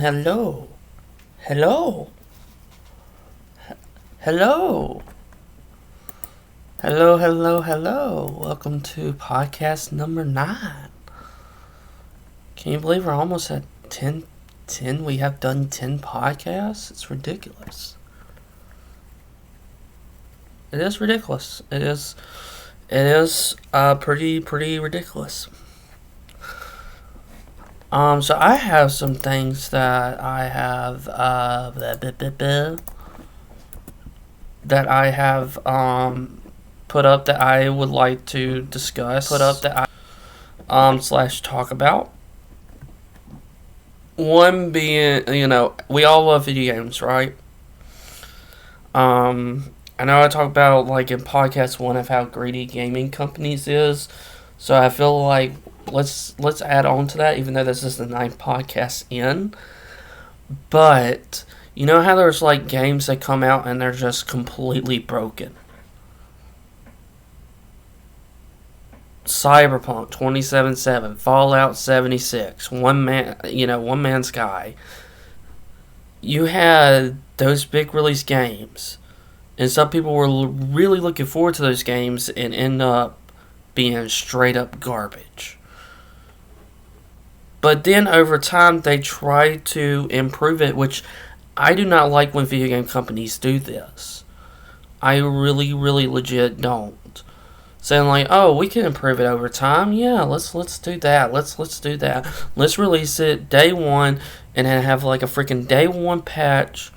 Hello. Hello. Hello. Hello. Welcome to podcast number 9. Can you believe we're almost at 10? We have done 10 podcasts? It's ridiculous. It is ridiculous. It is pretty ridiculous. So I have some things that I have, that I have, put up that I would like to discuss. Slash talk about. One being, we all love video games, right? I know I talked about, like, in podcast 1 of how greedy gaming companies is. So I feel like let's add on to that, even though this is the 9th podcast in. But you know how there's like games that come out and they're just completely broken. Cyberpunk 2077, Fallout 76, One Man's Sky. You had those big release games, and some people were really looking forward to those games and end up being straight up garbage. But then over time, they try to improve it, which I do not like when video game companies do this. I really legit don't. Saying like, oh, we can improve it over time. Yeah, let's do that. Let's do that. Let's release it day one and then have like a freaking day one patch,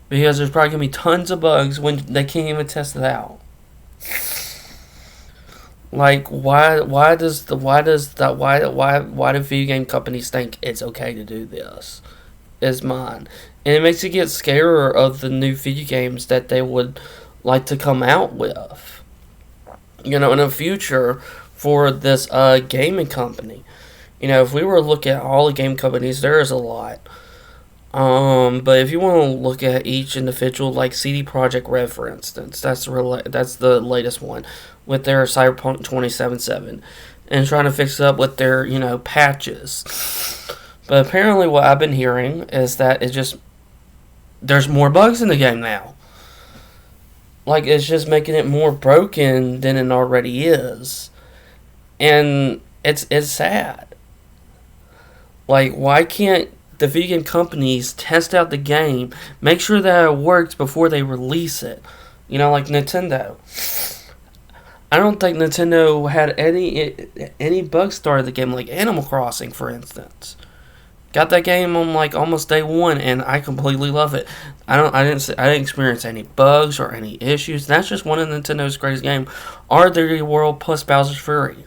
because there's probably gonna be tons of bugs when they can't even test it out. Like, why do video game companies think it's okay to do this? Is mine. And it makes you get scared of the new video games that they would like to come out with. In the future for this gaming company. If we were to look at all the game companies, there is a lot. But if you want to look at each individual, like CD Projekt Red, for instance, that's the latest one with their Cyberpunk 2077, and trying to fix it up with their patches. But apparently, what I've been hearing is that there's more bugs in the game now. Like, it's just making it more broken than it already is, and it's sad. Like, why can't the video game companies test out the game, make sure that it works before they release it? Like Nintendo. I don't think Nintendo had any bugs started the game, like Animal Crossing, for instance. Got that game on like almost day one, and I completely love it. I didn't experience any bugs or any issues. That's just one of Nintendo's greatest games. Our 3D World plus Bowser's Fury.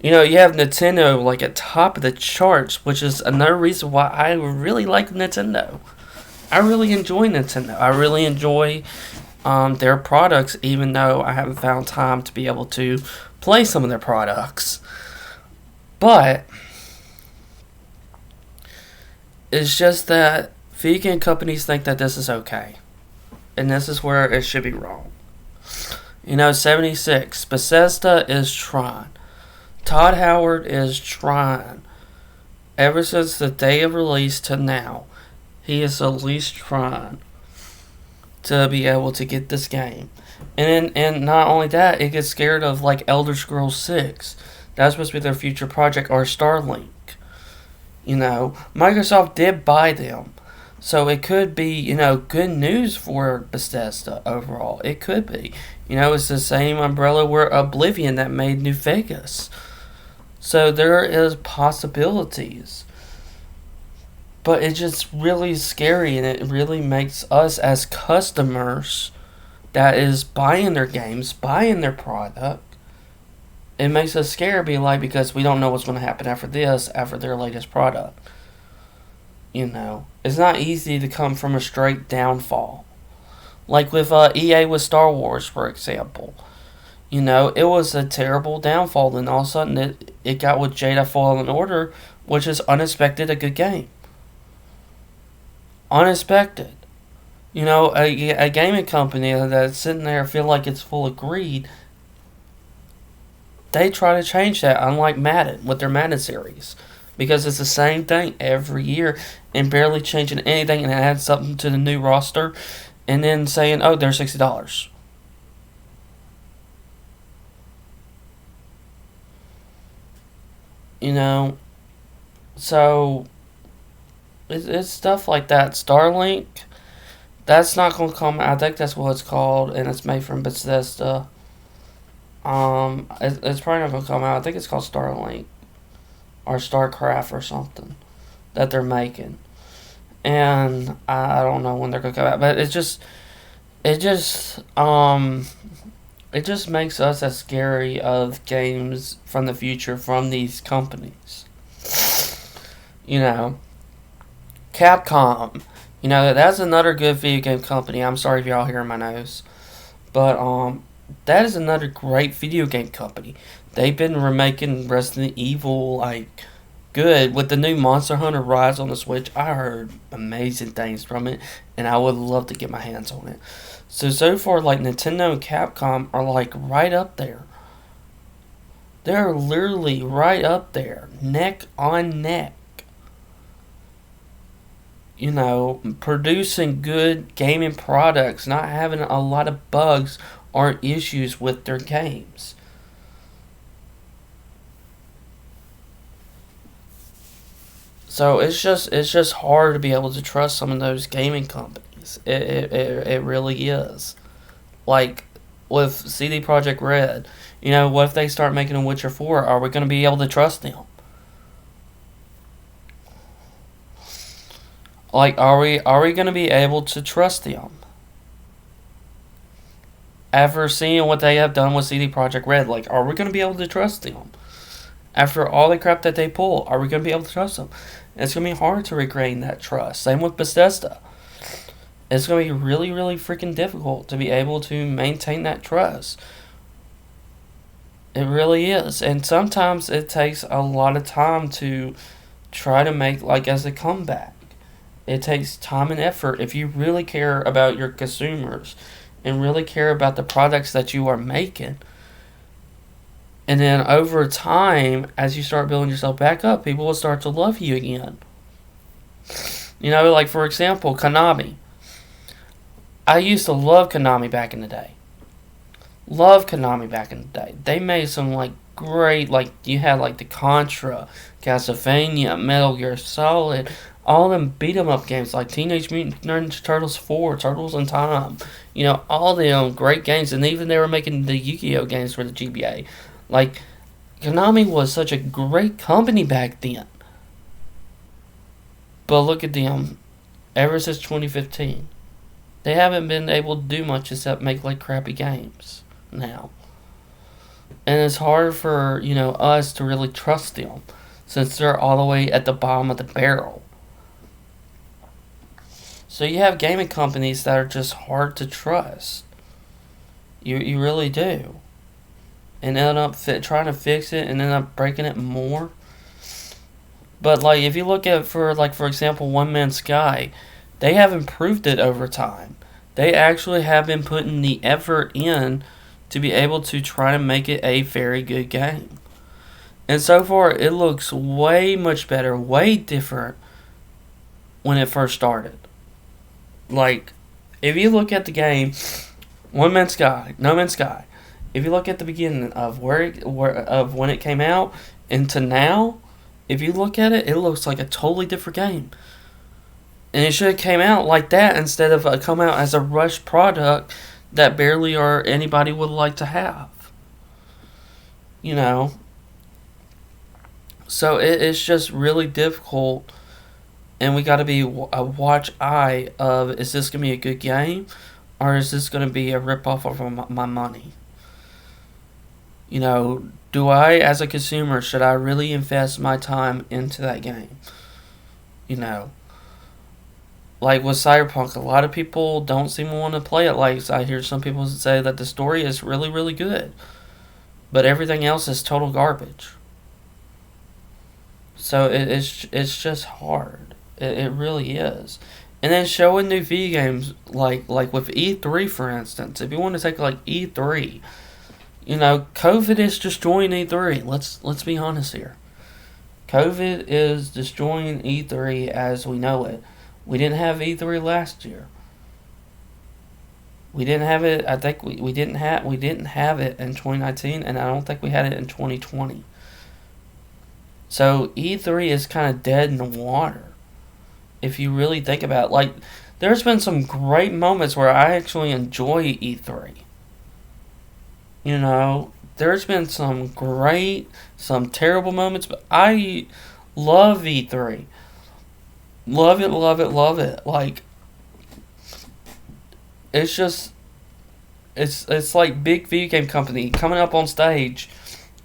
You have Nintendo like at top of the charts, which is another reason why I really like Nintendo. I really enjoy Nintendo. I really enjoy their products, even though I haven't found time to be able to play some of their products. But it's just that video game companies think that this is okay. And this is where it should be wrong. 76, Bethesda is trying. Todd Howard is trying. Ever since the day of release to now, he is at least trying to be able to get this game. And not only that, it gets scared of like Elder Scrolls 6. That's supposed to be their future project, or Starlink. Microsoft did buy them. So it could be, good news for Bethesda overall. It could be. It's the same umbrella where Oblivion that made New Vegas. So there is possibilities. But it's just really scary, and it really makes us as customers that is buying their games, buying their product, it makes us scared, because we don't know what's going to happen after their latest product. It's not easy to come from a straight downfall. Like with EA with Star Wars, for example. It was a terrible downfall, and all of a sudden it got with Jedi Fallen Order, which is unexpected a good game. Unexpected. A gaming company that's sitting there feel like it's full of greed, they try to change that, unlike Madden with their Madden series. because it's the same thing every year and barely changing anything and adding something to the new roster and then saying, oh, they're $60. You know, so it's stuff like that. Starlink, that's not going to come. I think that's what it's called, and it's made from Bethesda. It's probably not going to come out. I think it's called Starlink or StarCraft or something that they're making, and I don't know when they're going to come out. But it just it just makes us as scary of games from the future from these companies. You know, Capcom. You know, that's another good video game company. I'm sorry if y'all hearing my nose. But that is another great video game company. They've been remaking Resident Evil like good with the new Monster Hunter Rise on the Switch. I heard amazing things from it, and I would love to get my hands on it. So far, like Nintendo and Capcom are like right up there. They're literally right up there, neck on neck. You know, producing good gaming products, not having a lot of bugs or issues with their games. So it's just hard to be able to trust some of those gaming companies. It really is. Like with CD Projekt Red, you know, what if they start making a Witcher 4? Are we going to be able to trust them? Like, are we going to be able to trust them? After seeing what they have done with CD Projekt Red, like, are we going to be able to trust them? After all the crap that they pull, are we going to be able to trust them? It's going to be hard to regain that trust. Same with Bethesda. It's going to be really, really freaking difficult to be able to maintain that trust. It really is. And sometimes it takes a lot of time to try to make, like, as a comeback. It takes time and effort if you really care about your consumers and really care about the products that you are making. And then over time, as you start building yourself back up, people will start to love you again. You know, like for example, Konami. I used to love Konami back in the day. Love Konami back in the day. They made some like great, like you had like the Contra, Castlevania, Metal Gear Solid, all them beat 'em up games like Teenage Mutant Ninja Turtles 4, Turtles in Time. You know, all them great games, and even they were making the Yu-Gi-Oh games for the GBA. Like, Konami was such a great company back then. But look at them, ever since 2015. They haven't been able to do much except make like crappy games now. And it's hard for, you know, us to really trust them since they're all the way at the bottom of the barrel. So you have gaming companies that are just hard to trust. You really do. And end up trying to fix it and end up breaking it more. But like if you look at for example One Man's Sky, they have improved it over time. They actually have been putting the effort in to be able to try to make it a very good game. And so far it looks way much better, way different when it first started. Like if you look at the game One Man's Sky, No Man's Sky, if you look at the beginning of of when it came out and to now, if you look at it, it looks like a totally different game. And it should have came out like that instead of come out as a rushed product that barely or anybody would like to have. You know. So it's just really difficult, and we got to be a watch eye of, is this going to be a good game, or is this going to be a rip-off of my money? You know, do I, as a consumer, should I really invest my time into that game? You know, like with Cyberpunk, a lot of people don't seem to want to play it. Like, I hear some people say that the story is really, really good, but everything else is total garbage. So it's just hard. It really is. And then showing new video games, like with E3, for instance. If you want to take like E3, you know, COVID is destroying E3. Let's be honest here. COVID is destroying E3 as we know it. We didn't have E3 last year. We didn't have it. I think we didn't have it in 2019, and I don't think we had it in 2020. So E3 is kind of dead in the water. If you really think about it. Like, there's been some great moments where I actually enjoy E3. You know, there's been some great, some terrible moments, but I love E3. Love it, love it, love it. Like, it's just, it's like big video game company coming up on stage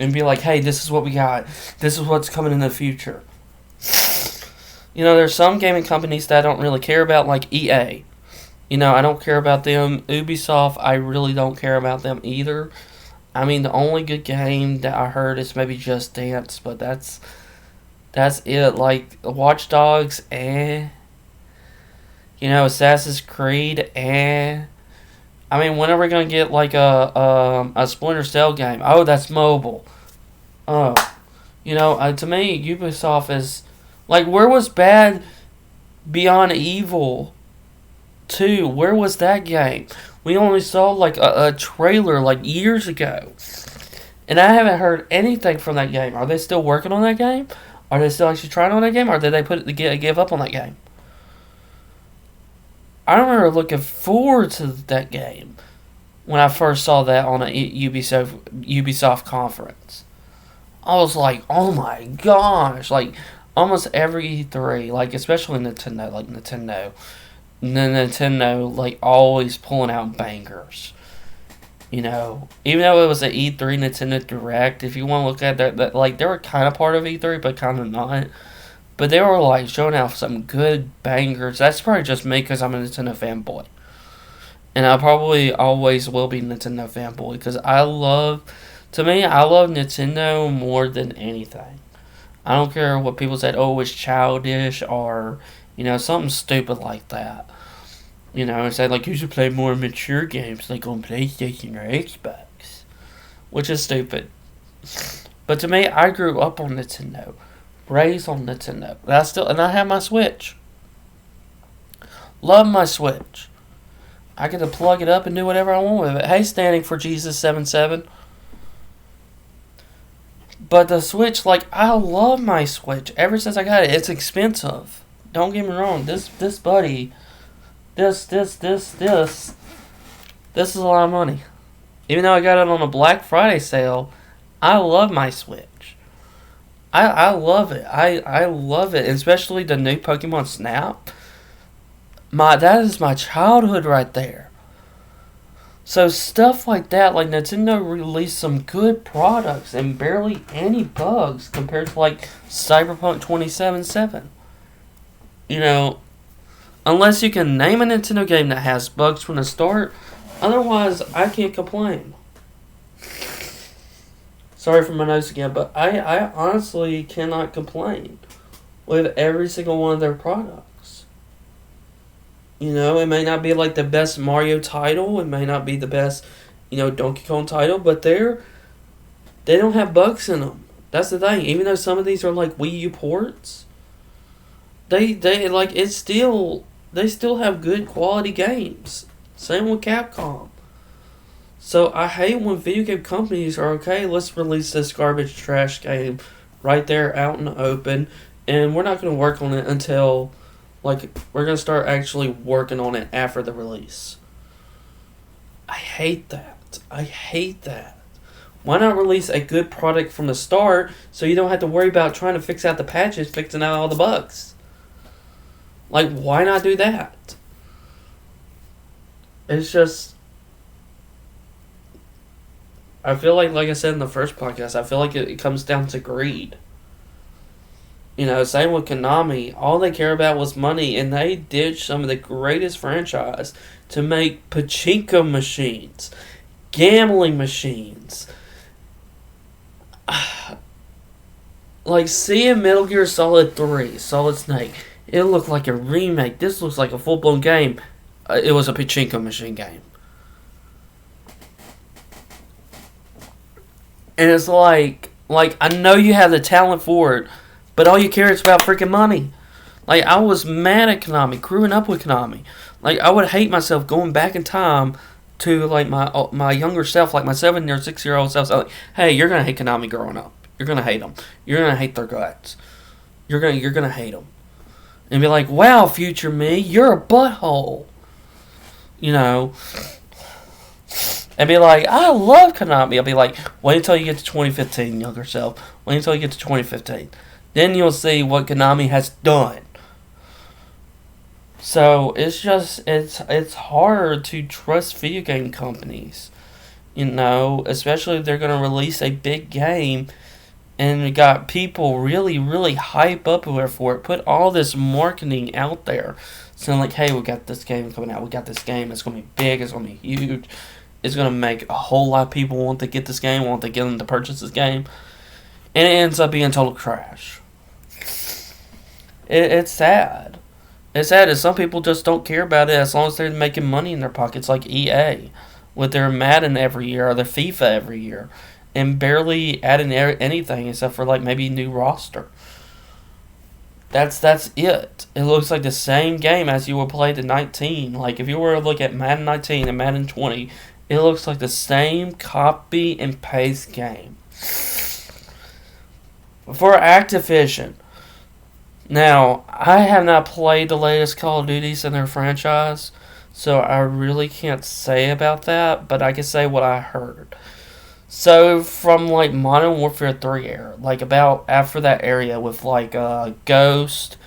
and be like, hey, this is what we got. This is what's coming in the future. You know, there's some gaming companies that I don't really care about, like EA. You know, I don't care about them. Ubisoft, I really don't care about them either. I mean, the only good game that I heard is maybe Just Dance, but that's it. Like, Watch Dogs, eh. You know, Assassin's Creed, eh. I mean, when are we gonna get like a Splinter Cell game? Oh, that's mobile. Oh, you know, to me, Ubisoft is like, where was Beyond Evil 2? Where was that game? We only saw like a trailer like years ago, and I haven't heard anything from that game. Are they still working on that game? Are they still actually trying on that game, or did they give up on that game? I remember looking forward to that game when I first saw that on a Ubisoft conference. I was like, oh my gosh, like almost every E3, like especially Nintendo, Nintendo, like always pulling out bangers. You know, even though it was an E3 Nintendo Direct, if you want to look at that, like they were kind of part of E3, but kind of not. But they were like showing off some good bangers. That's probably just me because I'm a Nintendo fanboy. And I probably always will be Nintendo fanboy because I love Nintendo more than anything. I don't care what people said, oh, it's childish or, you know, something stupid like that. You know, and say like you should play more mature games like on PlayStation or Xbox. Which is stupid. But to me, I grew up on Nintendo. Raised on Nintendo. And I have my Switch. Love my Switch. I get to plug it up and do whatever I want with it. Hey, standing for Jesus 77. But the Switch, like, I love my Switch. Ever since I got it, it's expensive. Don't get me wrong. This is a lot of money. Even though I got it on a Black Friday sale, I love my Switch. I love it. I love it, especially the new Pokemon Snap. That is my childhood right there. So stuff like that, like Nintendo released some good products and barely any bugs compared to like Cyberpunk 2077. You know, unless you can name a Nintendo game that has bugs from the start, otherwise I can't complain. Sorry for my nose again, but I honestly cannot complain with every single one of their products. You know, it may not be like the best Mario title, it may not be the best, you know, Donkey Kong title, but they don't have bugs in them. That's the thing. Even though some of these are like Wii U ports, they still have good quality games. Same with Capcom. So I hate when video game companies are okay, let's release this garbage trash game right there out in the open, and we're not going to work on it until, like, we're going to start actually working on it after the release. I hate that. I hate that. Why not release a good product from the start so you don't have to worry about trying to fix out the patches, fixing out all the bugs? Like, why not do that? It's just... I feel like I said in the first podcast, I feel like it comes down to greed. You know, same with Konami. All they care about was money, and they ditched some of the greatest franchise to make pachinko machines, gambling machines. Like, seeing Metal Gear Solid 3, Solid Snake, it looked like a remake. This looks like a full-blown game. It was a pachinko machine game. And it's like I know you have the talent for it, But all you care is about freaking money. Like, I was mad at Konami, growing up with Konami. Like, I would hate myself going back in time to, like, my younger self, like my 7 or 6 year old self. So like, hey, you're going to hate Konami growing up. You're going to hate them. You're going to hate their guts. You're gonna hate them. And be like, wow, future me, you're a butthole. You know. And be like, I love Konami. I'll be like, wait until you get to 2015, younger self. Wait until you get to 2015. Then you'll see what Konami has done. So it's just it's hard to trust video game companies, you know, especially if they're gonna release a big game, and we got people really really hype up for it, put all this marketing out there, saying like, hey, we got this game coming out, we got this game, it's gonna be big, it's gonna be huge, it's gonna make a whole lot of people want to get this game, want to get them to purchase this game, and it ends up being total trash. It's sad. It's sad that some people just don't care about it as long as they're making money in their pockets, like EA, with their Madden every year or their FIFA every year, and barely adding anything except for like maybe new roster. That's it. It looks like the same game as you would play the 19. Like if you were to look at Madden 19 and Madden 20, it looks like the same copy and paste game. For Activision. Now, I have not played the latest Call of Duties in their franchise, so I really can't say about that, but I can say what I heard. So, from like Modern Warfare 3 era, like about after that area with like Ghost,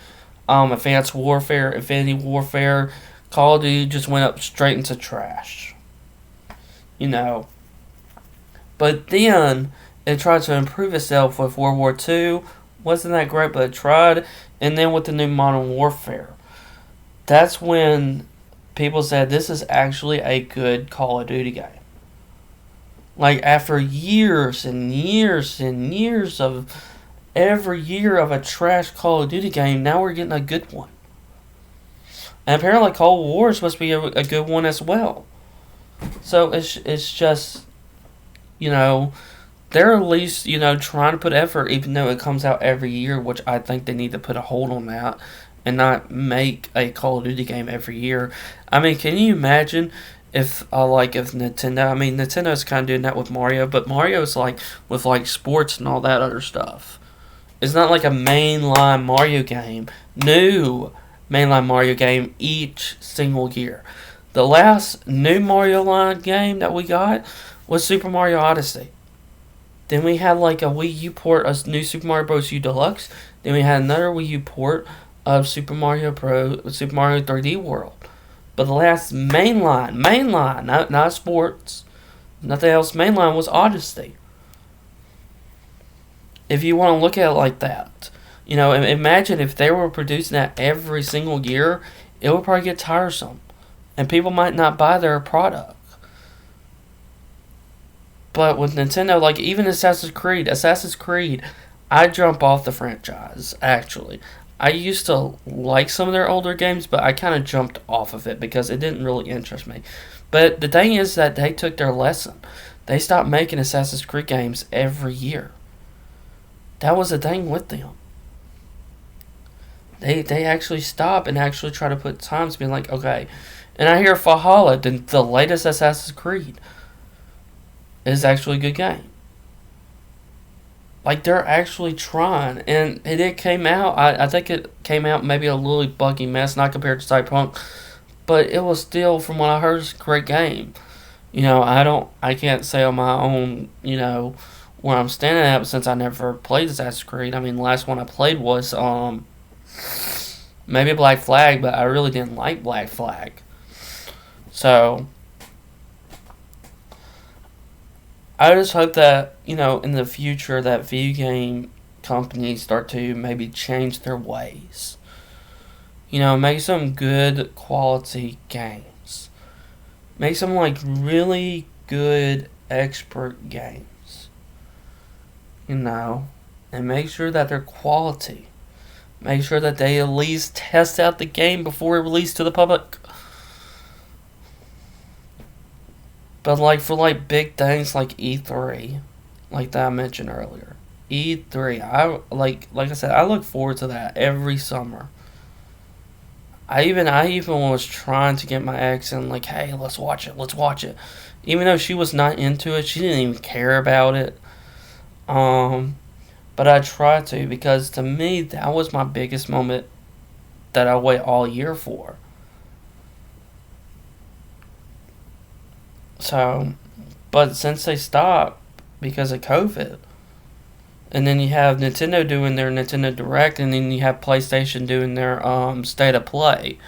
Advanced Warfare, Infinity Warfare, Call of Duty just went up straight into trash. You know. But then, it tried to improve itself with World War II. Wasn't that great, but it tried. And then with the new Modern Warfare, that's when people said this is actually a good Call of Duty game. Like after years and years and years of every year of a trash Call of Duty game, now we're getting a good one. And apparently Cold War is supposed to be a good one as well. So it's just, you know, they're at least, you know, trying to put effort, even though it comes out every year, which I think they need to put a hold on that and not make a Call of Duty game every year. I mean, can you imagine if Nintendo, I mean, Nintendo's kind of doing that with Mario, but Mario's like, with like sports and all that other stuff. It's not like a mainline Mario game, new mainline Mario game each single year. The last new Mario line game that we got was Super Mario Odyssey. Then we had like a Wii U port of New Super Mario Bros. U Deluxe. Then we had another Wii U port of Super Mario 3D World. But the last mainline, not sports, nothing else, mainline was Odyssey. If you want to look at it like that, you know, imagine if they were producing that every single year, it would probably get tiresome, and people might not buy their product. But with Nintendo, like even Assassin's Creed, I jump off the franchise, actually. I used to like some of their older games, but I kind of jumped off of it because it didn't really interest me. But the thing is that they took their lesson. They stopped making Assassin's Creed games every year. That was the thing with them. They actually stopped and actually try to put times being like, okay. And I hear Valhalla, the latest Assassin's Creed, is actually a good game. Like, they're actually trying. And it came out, I think it came out maybe a little buggy mess, not compared to Cyberpunk. But it was still, from what I heard, it's a great game. You know, I can't say on my own, you know, where I'm standing at, since I never played Assassin's Creed. I mean, the last one I played was, maybe Black Flag, but I really didn't like Black Flag. So I just hope that, you know, in the future that video game companies start to maybe change their ways. You know, make some good quality games. Make some like really good expert games. You know, and make sure that they're quality. Make sure that they at least test out the game before it released to the public. But like for like big things like E3, like that I mentioned earlier, E3. Like I said, I look forward to that every summer. I even was trying to get my ex and like, hey, let's watch it. Even though she was not into it, she didn't even care about it. Um, but I tried to because to me that was my biggest moment that I wait all year for. So, but since they stopped because of COVID, and then you have Nintendo doing their Nintendo Direct, and then you have PlayStation doing their State of Play,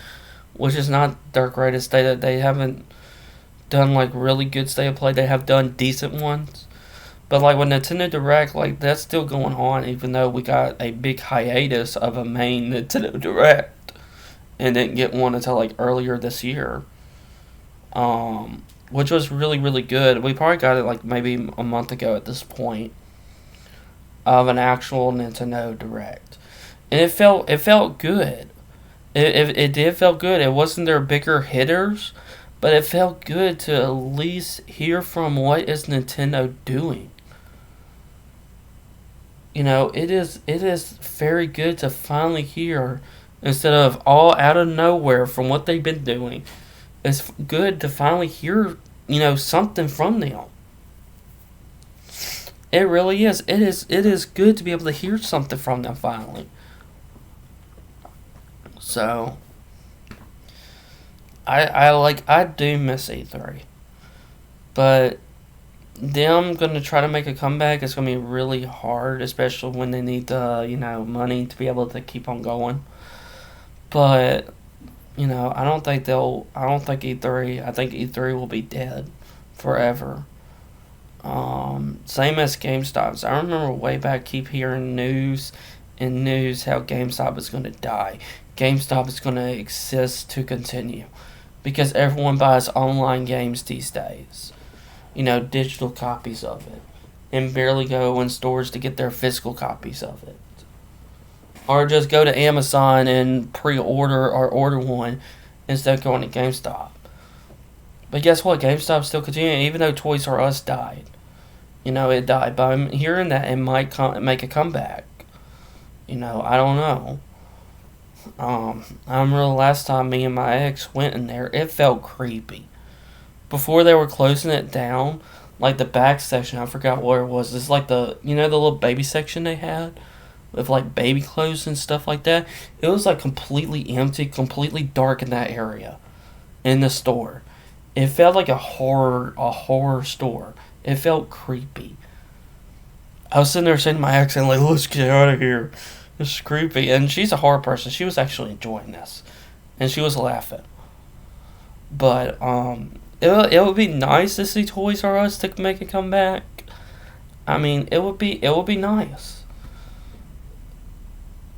which is not their greatest state. They haven't done like really good State of Play. They have done decent ones, but like with Nintendo Direct, like that's still going on, even though we got a big hiatus of a main Nintendo Direct and didn't get one until like earlier this year. Which was really really good. We probably got it like maybe a month ago at this point of an actual Nintendo Direct, and it felt good. It did feel good. It wasn't their bigger hitters, but it felt good to at least hear from what is Nintendo doing. It is very good to finally hear instead of all out of nowhere from what they've been doing. It's good to finally hear, something from them. It really is. It is good to be able to hear something from them finally. So I do miss E3, but them gonna try to make a comeback is gonna be really hard, especially when they need the money to be able to keep on going. But I don't think they'll. I don't think E3. I think E3 will be dead forever. Same as GameStop's. I remember way back keep hearing news how GameStop is gonna die. GameStop is gonna exist to continue because everyone buys online games these days. Digital copies of it, and barely go in stores to get their physical copies of it. Or just go to Amazon and pre-order or order one instead of going to GameStop. But guess what? GameStop's still continuing, even though Toys R Us died. It died. But I'm hearing that it might make a comeback. I don't know. I remember the last time me and my ex went in there, it felt creepy. Before they were closing it down, like the back section, I forgot what it was. It's like the little baby section they had with like baby clothes and stuff like that. It was like completely empty, completely dark in that area in the store. It felt like a horror store. It felt creepy. I was sitting there saying to my ex, like, let's get out of here. This is creepy. And she's a horror person. She was actually enjoying this. And she was laughing. But it would be nice to see Toys R Us to make a comeback. I mean, it would be nice.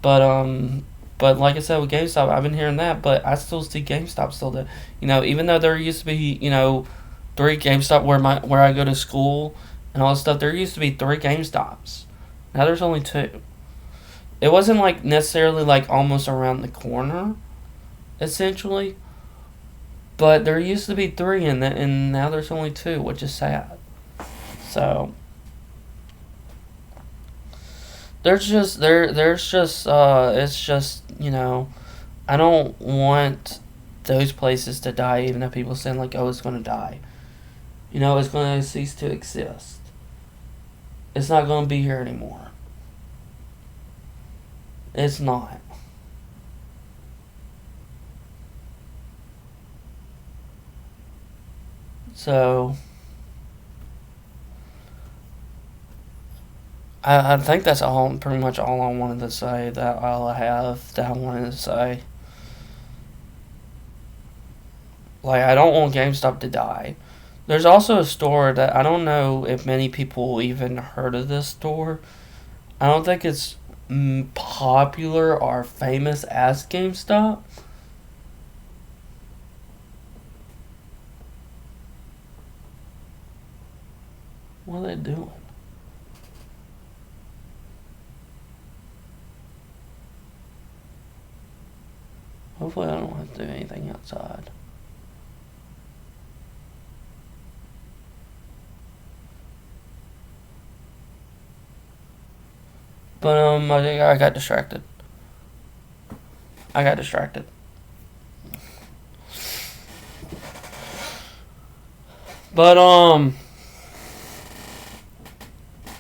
But like I said with GameStop, I've been hearing that, but I still see GameStop still there. Even though there used to be three GameStop where I go to school and all this stuff, there used to be three GameStops. Now there's only two. It wasn't like necessarily like almost around the corner, essentially. But there used to be three, and now there's only two, which is sad. So it's just I don't want those places to die, even though people saying like, oh, it's gonna die. It's gonna cease to exist. It's not gonna be here anymore. It's not. So I think that's pretty much all I wanted to say. That all I have that I wanted to say. Like, I don't want GameStop to die. There's also a store that I don't know if many people even heard of this store. I don't think it's popular or famous as GameStop. What are they doing? Hopefully I don't have to do anything outside. But I got distracted. I got distracted. But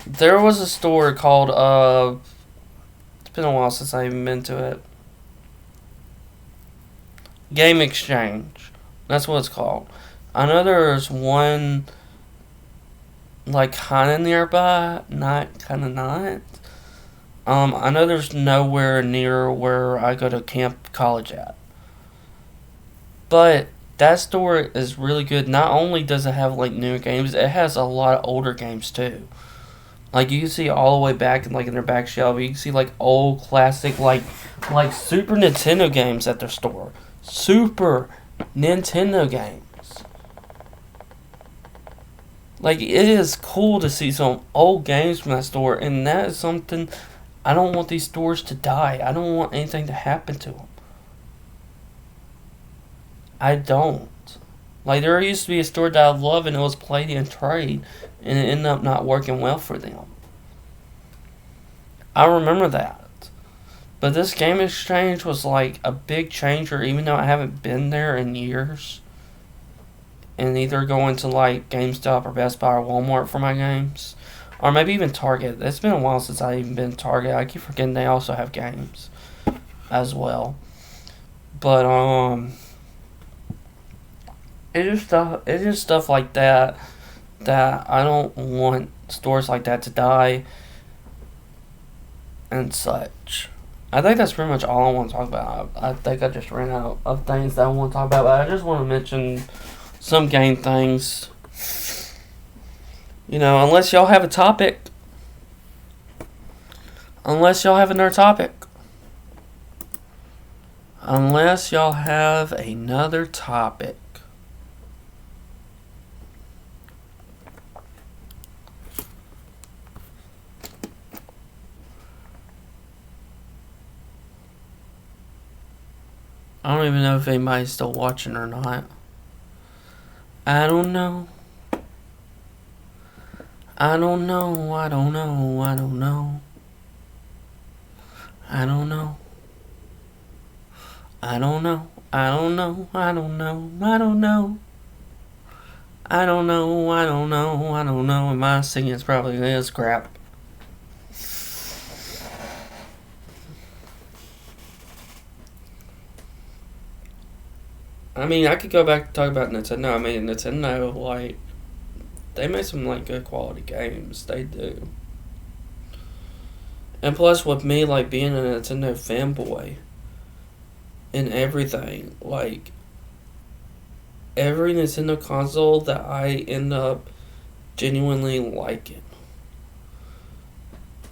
there was a store called it's been a while since I even been to it. Game Exchange. That's what it's called. I know there's one like kind of nearby, not kind of not. I know there's nowhere near where I go to camp college at. But that store is really good. Not only does it have like newer games, it has a lot of older games too. Like you can see all the way back in like in their back shelf, you can see like old classic like Super Nintendo games at their store. Super Nintendo games. Like it is cool to see some old games from that store, and that is something I don't want these stores to die. I don't want anything to happen to them. I don't. Like there used to be a store that I love, and it was Play and Trade, and it ended up not working well for them. I remember that. But this Game Exchange was like a big changer, even though I haven't been there in years. And either going to like GameStop or Best Buy or Walmart for my games. Or maybe even Target. It's been a while since I even been to Target. I keep forgetting they also have games as well. But it's just stuff like that I don't want stores like that to die and such. I think that's pretty much all I want to talk about. I think I just ran out of things that I want to talk about, but I just want to mention some game things. You know, unless y'all have a topic. Unless y'all have another topic. Unless y'all have another topic. I don't even know if anybody's still watching or not. I don't know. I don't know. I don't know. I don't know. I don't know. I don't know. I don't know. I don't know. I don't know. I don't know. I don't know. I don't know. And my singing is probably this crap. I mean, I could go back and talk about Nintendo. I mean, Nintendo, like, they make some, like, good quality games. They do. And plus, with me, like, being a Nintendo fanboy and everything, like, every Nintendo console that I end up genuinely liking,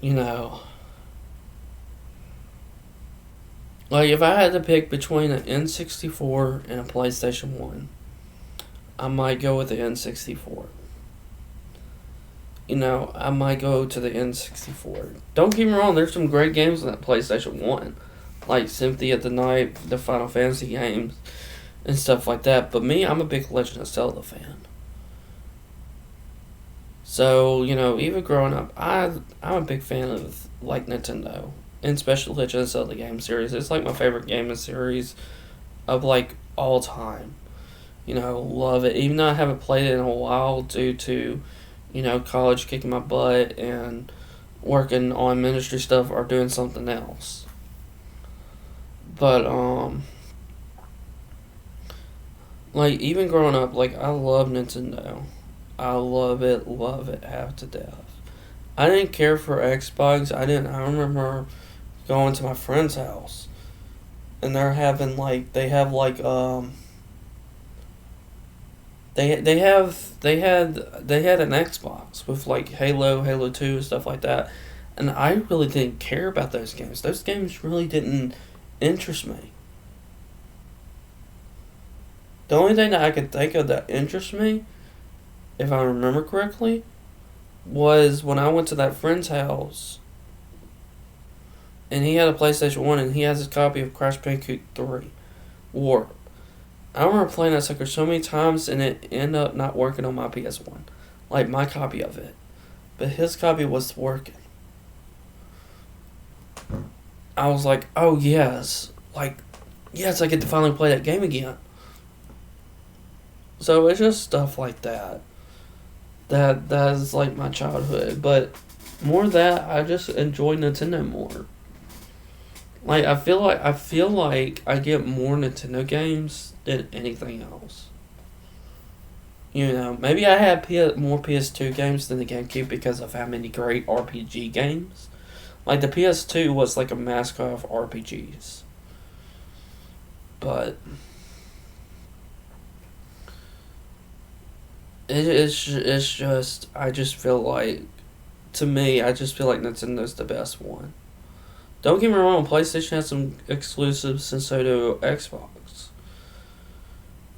you know. Like, if I had to pick between an N64 and a PlayStation 1, I might go with the N64. You know, I might go to the N64. Don't get me wrong, there's some great games on that PlayStation 1. Like Symphony of the Night, the Final Fantasy games, and stuff like that. But me, I'm a big Legend of Zelda fan. So, you know, even growing up, I'm a big fan of, like, Nintendo. And especially Legend of Zelda game series. It's like my favorite gaming series of like all time. You know, love it. Even though I haven't played it in a while due to, you know, college kicking my butt and working on ministry stuff or doing something else. But like even growing up, like I love Nintendo. I love it half to death. I didn't care for Xbox. I remember going to my friend's house, and they're having like they have like they had an Xbox with like Halo 2 and stuff like that, and I really didn't care about those games. Those games really didn't interest me. The only thing that I could think of that interests me, if I remember correctly, was when I went to that friend's house and he had a PlayStation 1 and he has his copy of Crash Bandicoot 3 Warp. I remember playing that sucker so many times and it ended up not working on my PS1. Like my copy of it. But his copy was working. I was like, oh yes, like, yes, I get to finally play that game again. So it's just stuff like that. That is like my childhood. But more than that, I just enjoy Nintendo more. Like I feel like I get more Nintendo games than anything else. You know, maybe I had more PS2 games than the GameCube because of how many great RPG games. Like the PS2 was like a mascot of RPGs. But it's just I just feel like, to me, I just feel like Nintendo's the best one. Don't get me wrong, PlayStation has some exclusives and so do Xbox.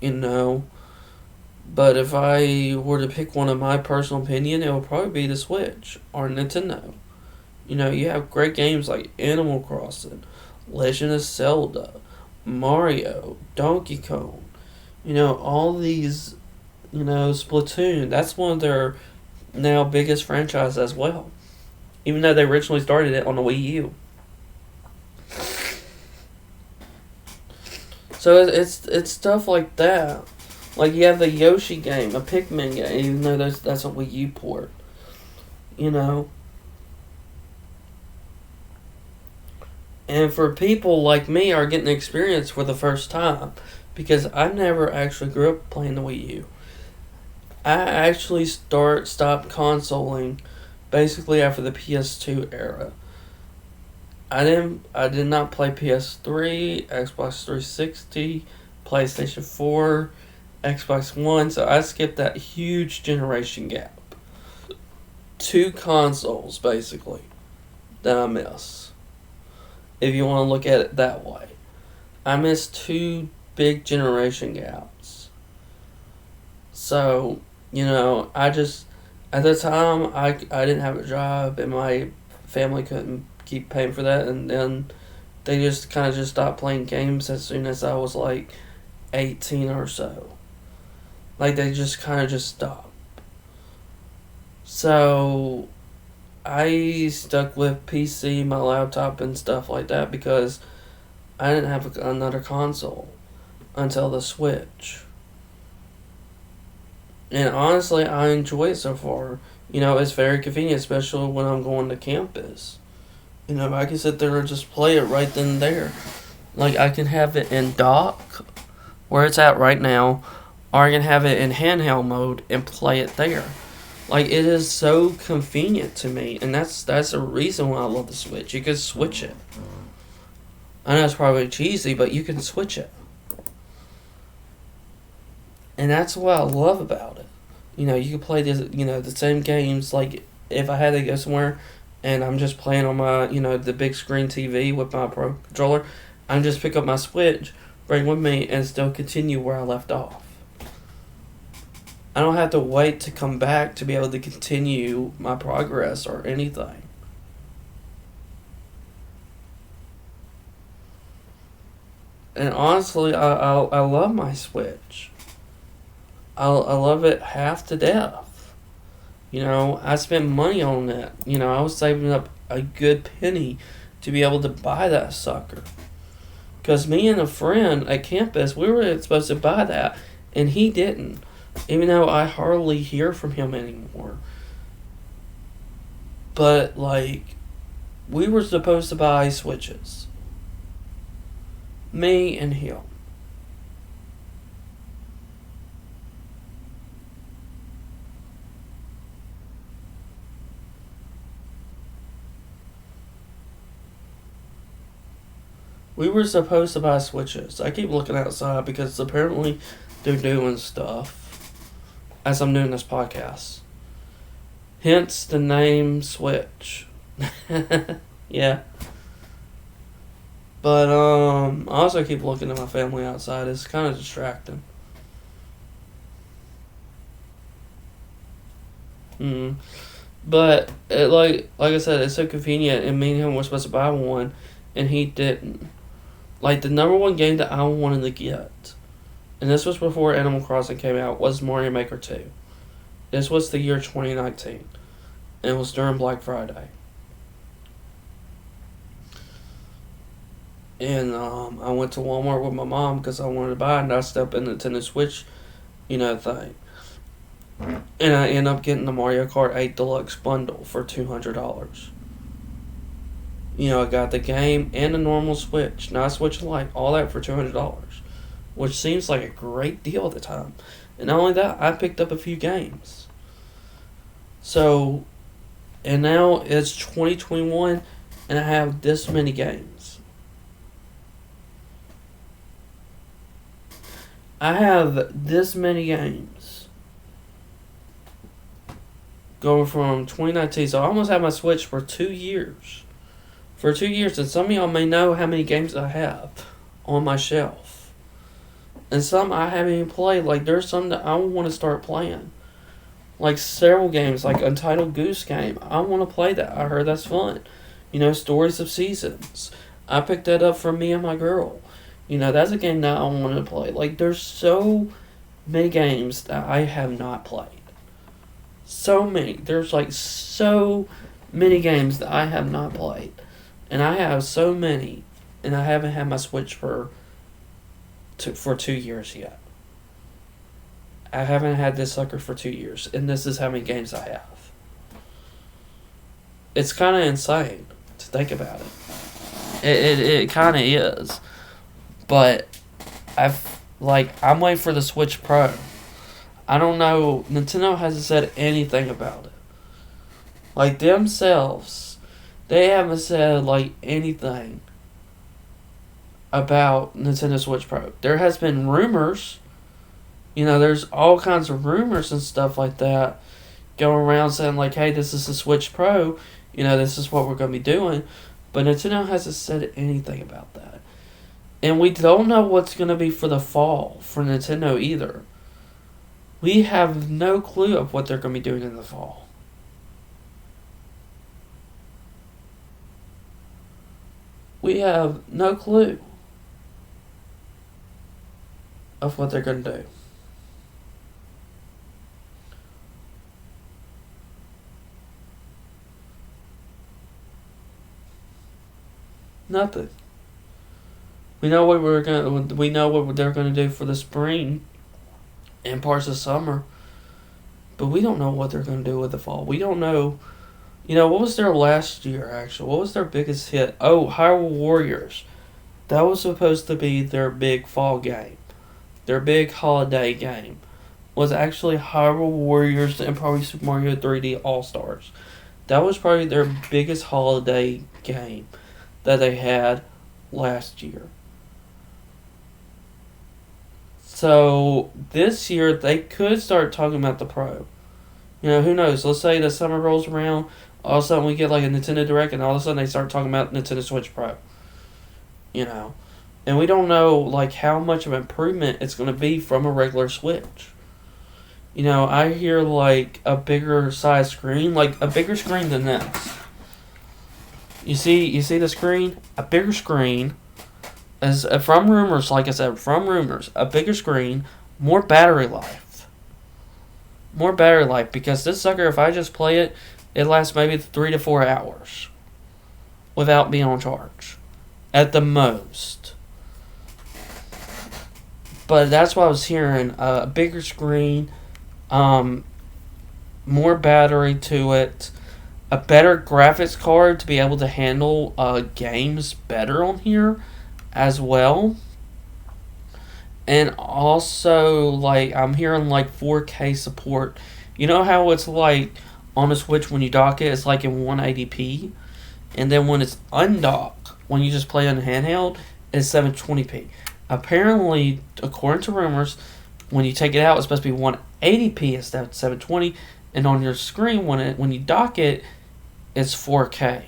You know, but if I were to pick one of my personal opinion, it would probably be the Switch or Nintendo. You know, you have great games like Animal Crossing, Legend of Zelda, Mario, Donkey Kong. You know, all these, Splatoon, that's one of their now biggest franchise as well. Even though they originally started it on the Wii U. So it's stuff like that. Like you have the Yoshi game, a Pikmin game, even though that's a Wii U port. You know. And for people like me are getting the experience for the first time. Because I never actually grew up playing the Wii U. I actually stopped consoling basically after the PS2 era. I did not play PS3, Xbox 360, PlayStation 4, Xbox One, so I skipped that huge generation gap. Two consoles basically that I miss. If you want to look at it that way. I missed two big generation gaps. So, I just at the time I didn't have a job and my family couldn't keep paying for that, and then they just kind of just stopped playing games as soon as I was like 18 or so. Like they just kind of just stopped. So I stuck with PC, my laptop, and stuff like that because I didn't have another console until the Switch. And honestly, I enjoy it so far. It's very convenient, especially when I'm going to campus. I can sit there and just play it right then and there. Like, I can have it in dock, where it's at right now, or I can have it in handheld mode and play it there. Like, it is so convenient to me, and that's the reason why I love the Switch. You can switch it. I know it's probably cheesy, but you can switch it. And that's what I love about it. You can play this, the same games, like, if I had to go somewhere and I'm just playing on my, the big screen TV with my Pro Controller, I can just pick up my Switch, bring with me, and still continue where I left off. I don't have to wait to come back to be able to continue my progress or anything. And honestly, I love my Switch. I love it half to death. I spent money on it. I was saving up a good penny to be able to buy that sucker. Because me and a friend at campus, we were supposed to buy that, and he didn't. Even though I hardly hear from him anymore. But, like, we were supposed to buy Switches. Me and him. We were supposed to buy Switches. I keep looking outside because apparently they're doing stuff as I'm doing this podcast. Hence the name Switch. Yeah. But I also keep looking at my family outside. It's kind of distracting. Mm. But like I said, it's so convenient. And me and him were supposed to buy one, and he didn't. Like the number one game that I wanted to get, and this was before Animal Crossing came out, was Mario Maker 2. This was the year 2019. And it was during Black Friday. And I went to Walmart with my mom because I wanted to buy it, and I stepped in the Nintendo Switch, thing. And I ended up getting the Mario Kart 8 Deluxe bundle for $200. I got the game and the normal Switch. Now I Switch Lite, all that for $200, which seems like a great deal at the time. And not only that, I picked up a few games. So, and now it's 2021, and I have this many games. I have this many games. Going from 2019, so I almost had my Switch for 2 years. For 2 years, and some of y'all may know how many games I have on my shelf. And some I haven't even played. Like, there's some that I want to start playing. Like, several games, like Untitled Goose Game. I want to play that. I heard that's fun. Stories of Seasons. I picked that up for me and my girl. That's a game that I want to play. Like, there's so many games that I have not played. So many. There's, like, so many games that I have not played. And I have so many, and I haven't had my Switch for 2 years yet. I haven't had this sucker for 2 years, and this is how many games I have. It's kind of insane to think about it. It kind of is. But I'm waiting for the Switch Pro. I don't know. Nintendo hasn't said anything about it. Like, themselves, they haven't said, like, anything about Nintendo Switch Pro. There has been rumors. There's all kinds of rumors and stuff like that going around saying, like, hey, this is the Switch Pro. This is what we're going to be doing. But Nintendo hasn't said anything about that. And we don't know what's going to be for the fall for Nintendo either. We have no clue of what they're going to be doing in the fall. We have no clue of what they're going to do. Nothing. We know what they're going to do for the spring and parts of summer, but we don't know what they're going to do with the fall. We don't know. What was their last year, actually? What was their biggest hit? Oh, Hyrule Warriors. That was supposed to be their big fall game. Their big holiday game was actually Hyrule Warriors and probably Super Mario 3D All-Stars. That was probably their biggest holiday game that they had last year. So, this year, they could start talking about the Pro. Who knows? Let's say the summer rolls around, all of a sudden we get like a Nintendo Direct, and all of a sudden they start talking about Nintendo Switch Pro. And we don't know like how much of an improvement it's going to be from a regular Switch. I hear like a bigger size screen, like a bigger screen than this. You see the screen? A bigger screen. As from rumors, like I said, a bigger screen, more battery life. More battery life, because this sucker, if I just play it, it lasts maybe 3 to 4 hours without being on charge, at the most. But that's what I was hearing. A bigger screen, more battery to it, a better graphics card to be able to handle games better on here as well. And also, like, I'm hearing, like, 4K support. You know how it's, like, on the Switch when you dock it, it's, like, in 180p? And then when it's undocked, when you just play on handheld, it's 720p. Apparently, according to rumors, when you take it out, it's supposed to be 180p instead of 720. And on your screen, when you dock it, it's 4K.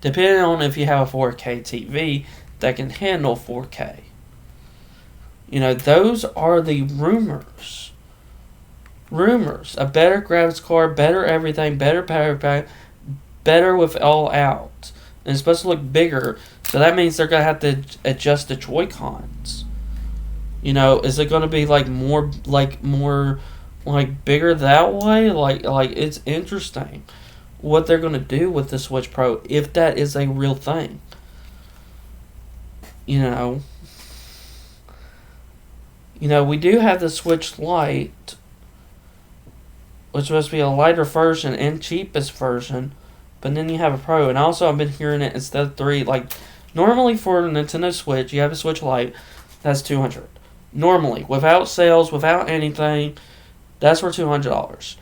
Depending on if you have a 4K TV that can handle 4K. Those are the rumors. Rumors. A better graphics card, better everything, better power pack, better with all out. And it's supposed to look bigger. So that means they're going to have to adjust the Joy-Cons. Is it going to be more bigger that way? Like it's interesting what they're going to do with the Switch Pro, if that is a real thing. You know, we do have the Switch Lite, which supposed to be a lighter version and cheapest version, but then you have a Pro. And also, I've been hearing it instead of 3. Like, normally for Nintendo Switch, you have a Switch Lite, that's $200. Normally, without sales, without anything, that's for $200.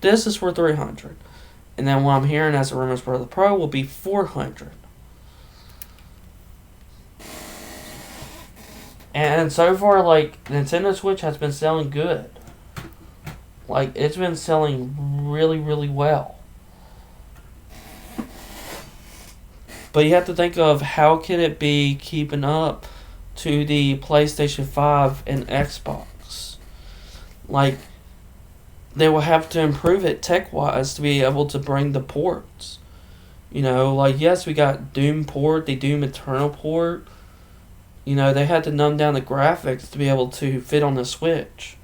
This is for $300. And then what I'm hearing as the rumors for the Pro will be $400. And so far, like, Nintendo Switch has been selling good. Like, it's been selling really, really well. But you have to think of how can it be keeping up to the PlayStation 5 and Xbox. Like, they will have to improve it tech-wise to be able to bring the ports. Like, yes, we got Doom port, the Doom Eternal port. They had to numb down the graphics to be able to fit on the Switch.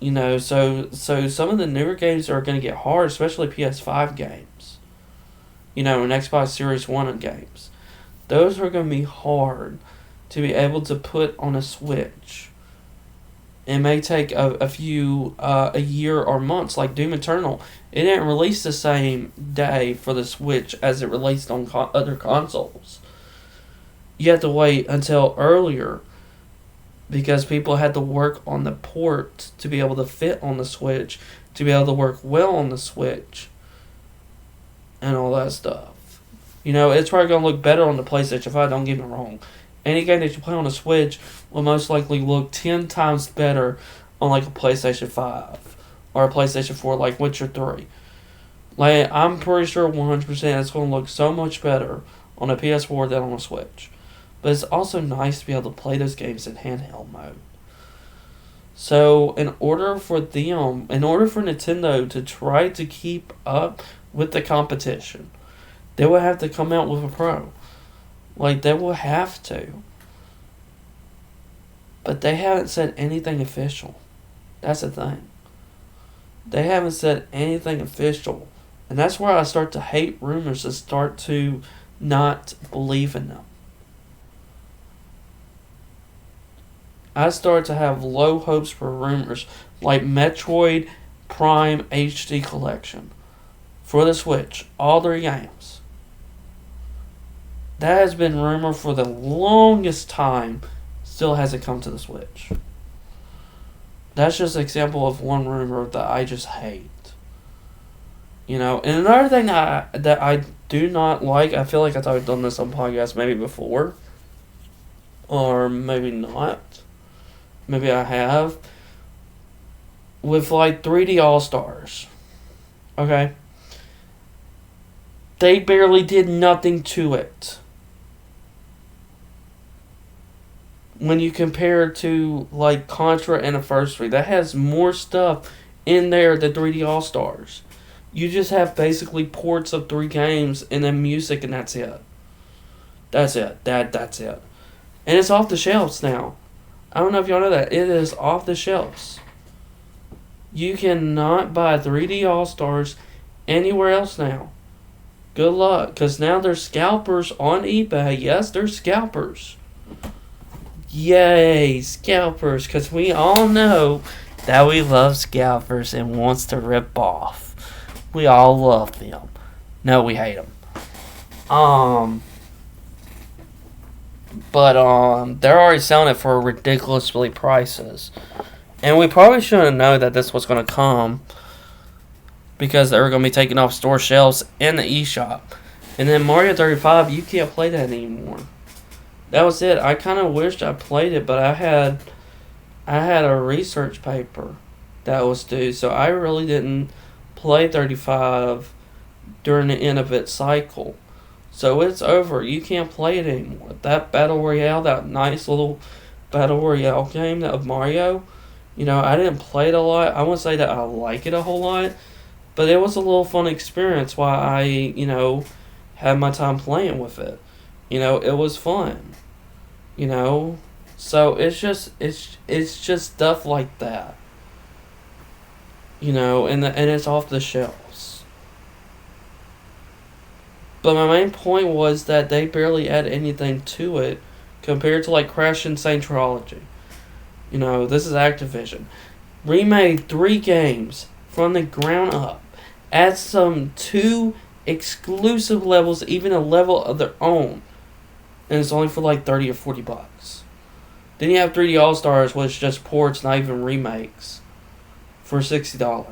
So some of the newer games are going to get hard, especially PS5 games. And Xbox Series 1 games. Those are going to be hard to be able to put on a Switch. It may take a year or months, like Doom Eternal. It didn't release the same day for the Switch as it released on other consoles. You had to wait until earlier because people had to work on the port to be able to fit on the Switch, to be able to work well on the Switch, and all that stuff. It's probably going to look better on the PlayStation 5, don't get me wrong. Any game that you play on a Switch will most likely look 10 times better on like a PlayStation 5 or a PlayStation 4 like Witcher 3. Like, I'm pretty sure 100% it's going to look so much better on a PS4 than on a Switch. But it's also nice to be able to play those games in handheld mode. So, in order for Nintendo to try to keep up with the competition, they will have to come out with a Pro. Like, they will have to. But they haven't said anything official. That's the thing. They haven't said anything official. And that's where I start to hate rumors and start to not believe in them. I start to have low hopes for rumors like Metroid Prime HD Collection for the Switch, all 3 games. That has been rumored for the longest time, still hasn't come to the Switch. That's just an example of one rumor that I just hate. And another thing that I do not like, I feel like I've done this on podcasts maybe before, or maybe not. Maybe I have. With like 3D All-Stars. Okay? They barely did nothing to it. When you compare it to like Contra Anniversary, that has more stuff in there than 3D All-Stars. You just have basically ports of 3 games and then music, and that's it. That's it. That's it. And it's off the shelves now. I don't know if y'all know that. It is off the shelves. You cannot buy 3D All-Stars anywhere else now. Good luck, because now there's scalpers on eBay. Yes, there's scalpers. Yay, scalpers, because we all know that we love scalpers and wants to rip off. We all love them. No, we hate them. But they're already selling it for ridiculously prices. And we probably shouldn't know that this was going to come, because they were going to be taken off store shelves in the eShop. And then Mario 35, you can't play that anymore. That was it. I kind of wished I played it, but I had a research paper that was due, so I really didn't play 35 during the end of its cycle. So it's over. You can't play it anymore. That Battle Royale, that nice little Battle Royale game of Mario, I didn't play it a lot. I wouldn't say that I like it a whole lot, but it was a little fun experience while I, had my time playing with it. It was fun. So it's just stuff like that. And it's off the shelves. But my main point was that they barely add anything to it compared to like Crash Insane Trilogy. You know, this is Activision. Remade 3 games from the ground up. Add some 2 exclusive levels, even a level of their own. And it's only for like 30 or 40 bucks. Then you have 3D All Stars, which is just ports, not even remakes, for $60.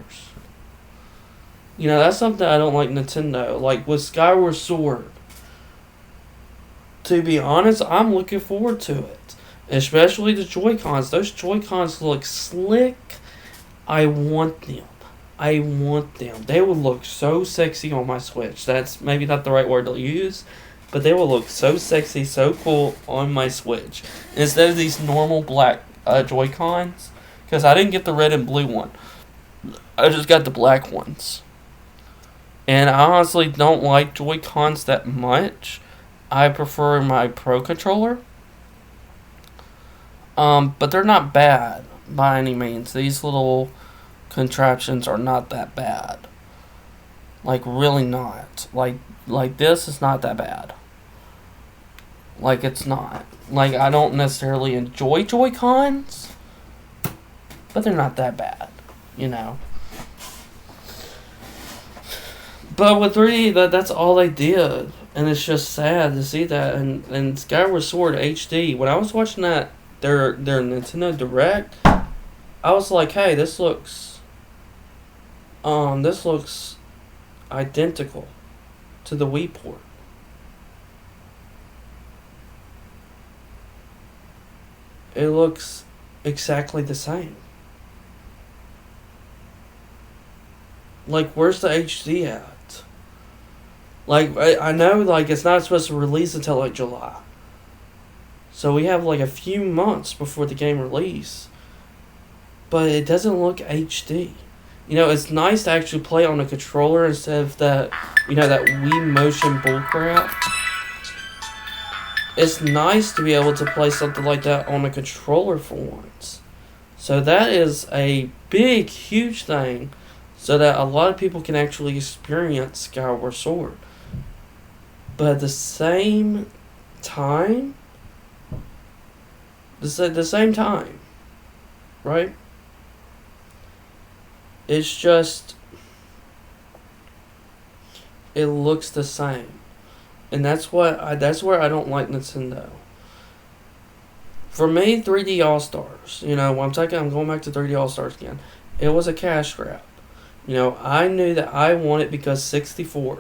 You know, that's something I don't like Nintendo. Like with Skyward Sword, to be honest, I'm looking forward to it. Especially the Joy-Cons. Those Joy-Cons look slick. I want them. I want them. They will look so sexy on my Switch. That's maybe not the right word to use, but they will look so sexy, so cool on my Switch. Instead of these normal black Joy-Cons. Because I didn't get the red and blue one. I just got the black ones. And I honestly don't like Joy-Cons that much. I prefer my Pro Controller. But they're not bad by any means. These little contraptions are not that bad. Like, really not. Like this is not that bad. Like, it's not. Like, I don't necessarily enjoy Joy-Cons, but they're not that bad, you know. But with 3D, that's all they did. And it's just sad to see that. And Skyward Sword HD, when I was watching that, their Nintendo Direct, I was like, hey, this looks identical to the Wii port. It looks exactly the same. Like, where's the HD at? Like, I know, like, it's not supposed to release until, like, July. So we have, like, a few months before the game release. But it doesn't look HD. You know, it's nice to actually play on a controller instead of that, you know, that Wii Motion bullcrap. It's nice to be able to play something like that on a controller for once. So that is a big, huge thing, so that a lot of people can actually experience Skyward Sword. But at the same time, right? It's just, it looks the same. And that's where I don't like Nintendo. For me, 3D All-Stars, you know, I'm going back to 3D All-Stars again. It was a cash grab. You know, I knew that I won it because 64.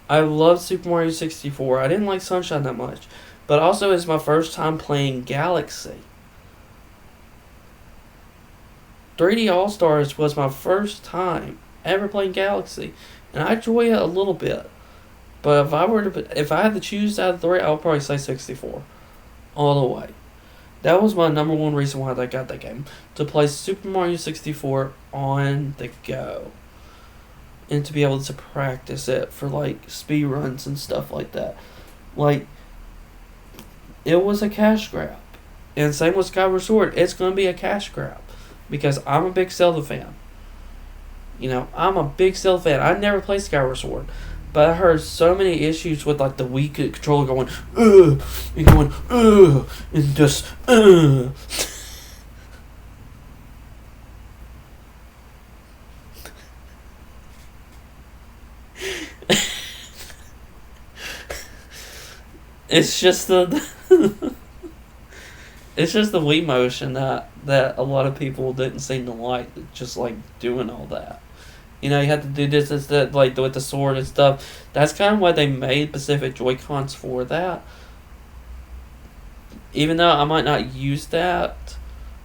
I loved Super Mario 64. I didn't like Sunshine that much. But also, it's my first time playing Galaxy. 3D All-Stars was my first time ever playing Galaxy. And I enjoy it a little bit. But if I had to choose out of the 3, I would probably say 64. All the way. That was my number one reason why I got that game. To play Super Mario 64 on the go. And to be able to practice it for, like, speed runs and stuff like that. Like, it was a cash grab. And same with Skyward Sword. It's going to be a cash grab. Because I'm a big Zelda fan. You know, I'm a big Zelda fan. I never played Skyward Sword. But I heard so many issues with, like, the Wii controller going, and going, and just, It's just the it's just the Wii motion that a lot of people didn't seem to like, just like doing all that. You know, you have to do this, that, like with the sword and stuff. That's kind of why they made Pacific Joy-Cons for that. Even though I might not use that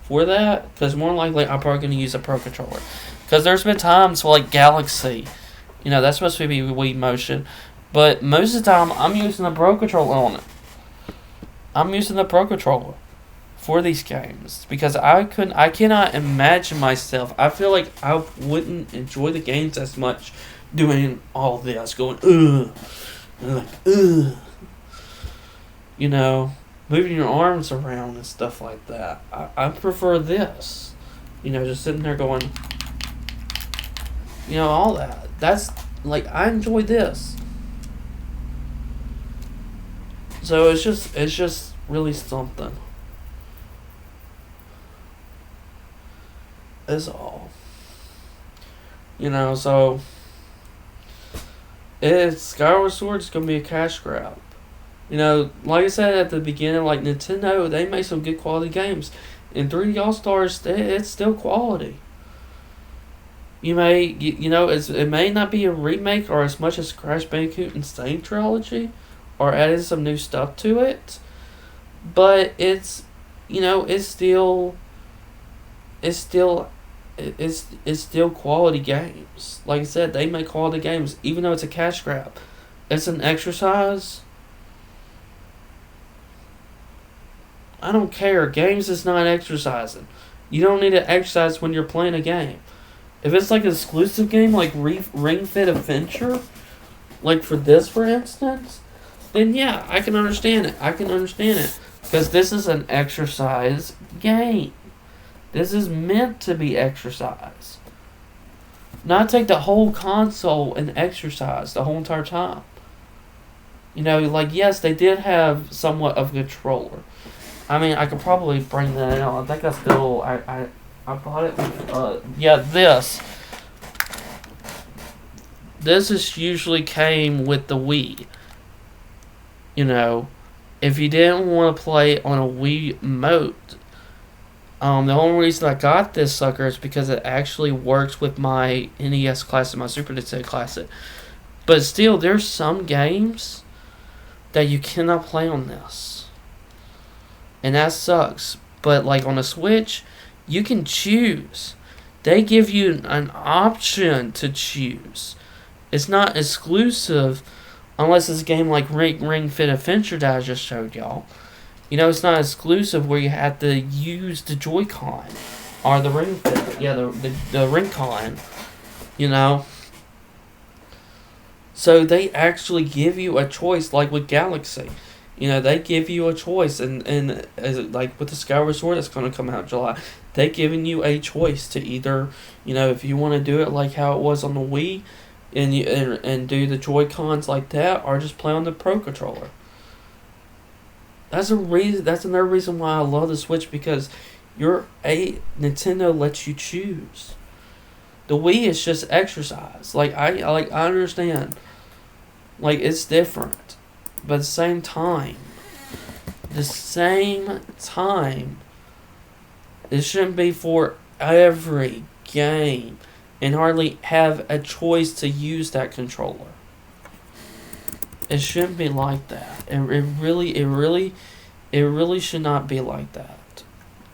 for that, because more likely I'm probably going to use a Pro Controller. Because there's been times like Galaxy, you know, that's supposed to be Wii motion. But most of the time, I'm using the Pro Controller on it. I'm using the Pro Controller for these games because I cannot imagine myself. I feel like I wouldn't enjoy the games as much doing all this, going and like you know, moving your arms around and stuff like that. I prefer this, you know, just sitting there going, you know, all that. That's like, I enjoy this. So it's just really something. Is all. So it's Skyward Sword is gonna be a cash grab. Like I said at the beginning, like Nintendo, they make some good quality games. And 3D All Stars, it's still quality. It may not be a remake or as much as Crash Bandicoot Insane Trilogy, or adding some new stuff to it, but it's still, it's still quality games. Like I said, they make quality games, even though it's a cash grab. It's an exercise. I don't care. Games is not exercising. You don't need to exercise when you're playing a game. If it's like an exclusive game, like Ring Fit Adventure, like for this, for instance, then yeah, I can understand it. Because this is an exercise game. This is meant to be exercise. Not take the whole console and exercise the whole entire time. Yes, they did have somewhat of a controller. I mean, I could probably bring that out. I think I bought it. Yeah, this. This is usually came with the Wii. If you didn't want to play on a Wii Remote, the only reason I got this sucker is because it actually works with my NES Classic, my Super Nintendo Classic. But still, there's some games that you cannot play on this. And that sucks. But like on a Switch, you can choose. They give you an option to choose. It's not exclusive unless it's a game like Ring Fit Adventure that I just showed y'all. It's not exclusive where you have to use the Joy-Con or the Ring Fit. Yeah, the Ring-Con. So they actually give you a choice, like with Galaxy. They give you a choice, and as like with the Skyward Sword that's going to come out in July, they're giving you a choice to either, if you want to do it like how it was on the Wii, and do the Joy-Cons like that, or just play on the Pro Controller. That's another reason why I love the Switch, because Nintendo lets you choose. The Wii is just exercise. I understand. It's different. But at the same time, it shouldn't be for every game and hardly have a choice to use that controller. It shouldn't be like that. It really should not be like that.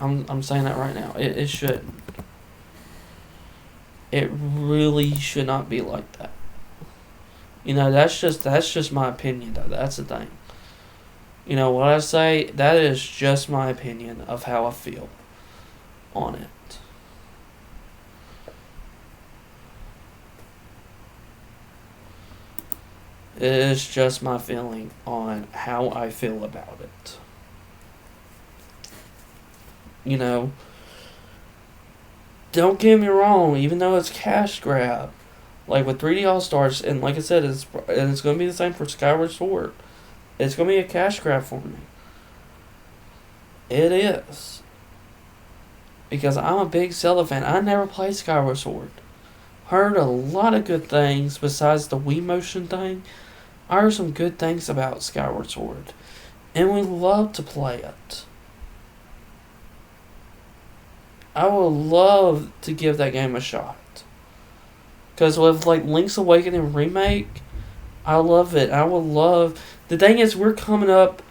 I'm saying that right now. It shouldn't. It really should not be like that. That's just my opinion, though. That's the thing. What I say, that is just my opinion of how I feel on it. It is just my feeling on how I feel about it. Don't get me wrong, even though it's cash grab, like with 3D All Stars, and like I said, it's going to be the same for Skyward Sword. It's going to be a cash grab for me. It is. Because I'm a big Zelda fan. I never played Skyward Sword. Heard a lot of good things besides the Wii Motion thing. I heard some good things about Skyward Sword. And we love to play it. I would love to give that game a shot. Because with Link's Awakening Remake, I love it. I would love... The thing is, we're coming up...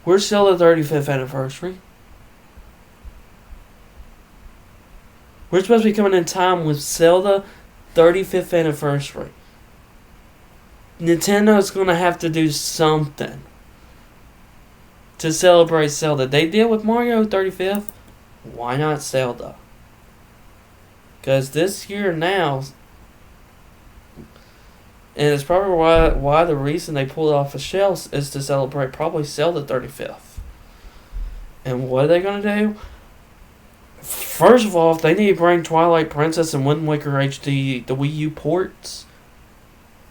We're still at the 35th anniversary. We're supposed to be coming in time with Zelda 35th anniversary. Nintendo's going to have to do something to celebrate Zelda. They did with Mario 35th. Why not Zelda? Because this year now, and it's probably why the reason they pulled it off the shelves is to celebrate probably Zelda 35th. And what are they going to do? First of all, if they need to bring Twilight Princess and Wind Waker HD, the Wii U ports,